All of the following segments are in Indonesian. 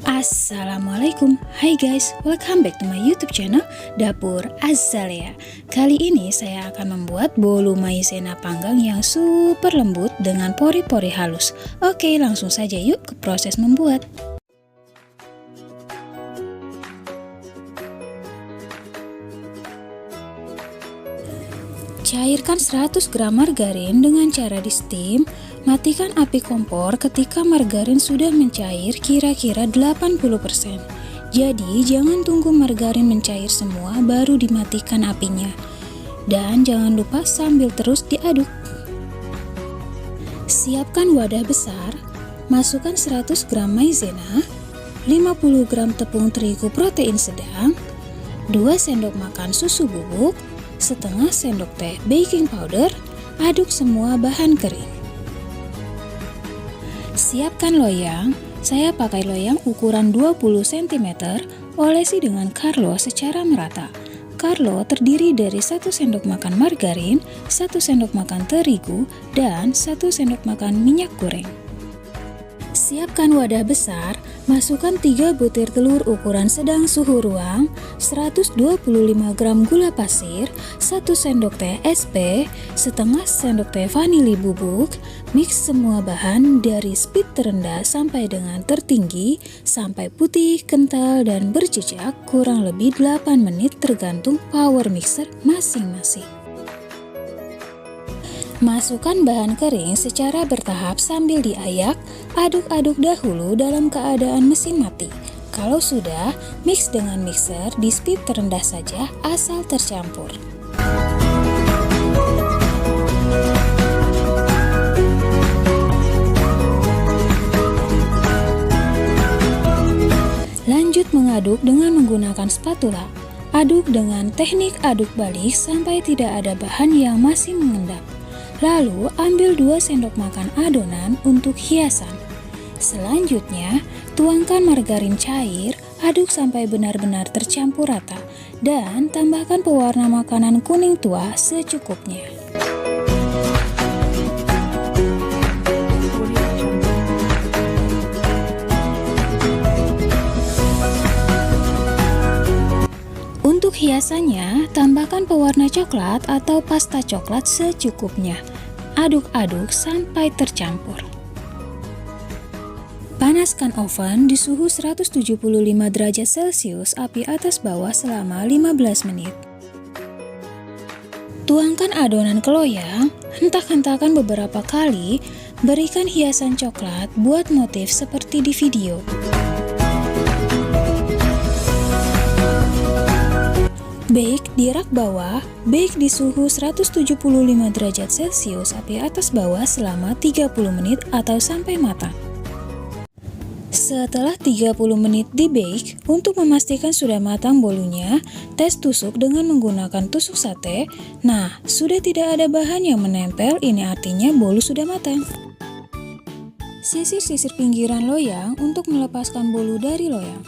Assalamualaikum, hai guys, welcome back to my YouTube channel Dapur Azalea. Kali ini saya akan membuat bolu maizena panggang yang super lembut dengan pori-pori halus. Oke, langsung saja yuk ke proses membuat. Cairkan 100 gram margarin dengan cara di steam. Matikan api kompor ketika margarin sudah mencair kira-kira 80%. Jadi jangan tunggu margarin mencair semua baru dimatikan apinya. Dan jangan lupa sambil terus diaduk. Siapkan wadah besar, masukkan 100 gram maizena, 50 gram tepung terigu protein sedang, 2 sendok makan susu bubuk, setengah sendok teh baking powder. Aduk semua bahan kering. Siapkan loyang. Saya pakai loyang ukuran 20 cm, olesi dengan Carlo secara merata. Carlo terdiri dari 1 sendok makan margarin, 1 sendok makan terigu, dan 1 sendok makan minyak goreng. Siapkan wadah besar, masukkan 3 butir telur ukuran sedang suhu ruang, 125 gram gula pasir, 1 sendok teh SP, setengah sendok teh vanili bubuk. Mix semua bahan dari speed terendah sampai dengan tertinggi, sampai putih, kental, dan berjejak kurang lebih 8 menit tergantung power mixer masing-masing. Masukkan bahan kering secara bertahap sambil diayak, aduk-aduk dahulu dalam keadaan mesin mati. Kalau sudah, mix dengan mixer di speed terendah saja asal tercampur. Lanjut mengaduk dengan menggunakan spatula. Aduk dengan teknik aduk balik sampai tidak ada bahan yang masih mengendap. Lalu ambil 2 sendok makan adonan untuk hiasan. Selanjutnya, tuangkan margarin cair, aduk sampai benar-benar tercampur rata, dan tambahkan pewarna makanan kuning tua secukupnya. Untuk hiasannya, tambahkan pewarna coklat atau pasta coklat secukupnya. Aduk-aduk sampai tercampur. Panaskan oven di suhu 175 derajat Celcius, api atas bawah selama 15 menit. Tuangkan adonan ke loyang, hentak-hentakan beberapa kali, berikan hiasan coklat buat motif seperti di video. Bake di rak bawah, bake di suhu 175 derajat Celcius, api atas bawah selama 30 menit atau sampai matang. Setelah 30 menit di bake, untuk memastikan sudah matang bolunya, tes tusuk dengan menggunakan tusuk sate. Nah, sudah tidak ada bahan yang menempel, ini artinya bolu sudah matang. Sisir-sisir pinggiran loyang untuk melepaskan bolu dari loyang.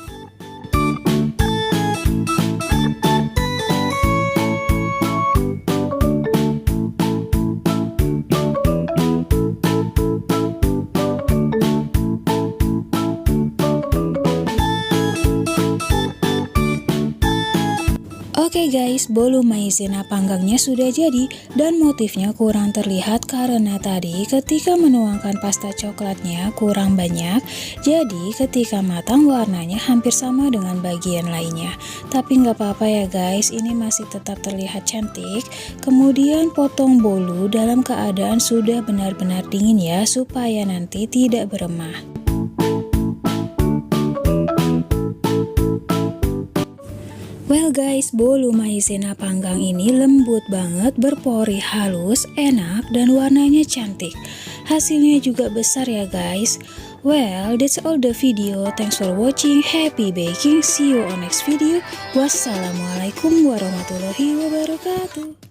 Oke guys, bolu maizena panggangnya sudah jadi dan motifnya kurang terlihat karena tadi ketika menuangkan pasta coklatnya kurang banyak. Jadi ketika matang warnanya hampir sama dengan bagian lainnya. Tapi nggak apa-apa ya guys, ini masih tetap terlihat cantik. Kemudian potong bolu dalam keadaan sudah benar-benar dingin ya, supaya nanti tidak beremah. Well guys, bolu maizena panggang ini lembut banget, berpori halus, enak, dan warnanya cantik. Hasilnya juga besar ya guys. Well, that's all the video. Thanks for watching. Happy baking. See you on next video. Wassalamualaikum warahmatullahi wabarakatuh.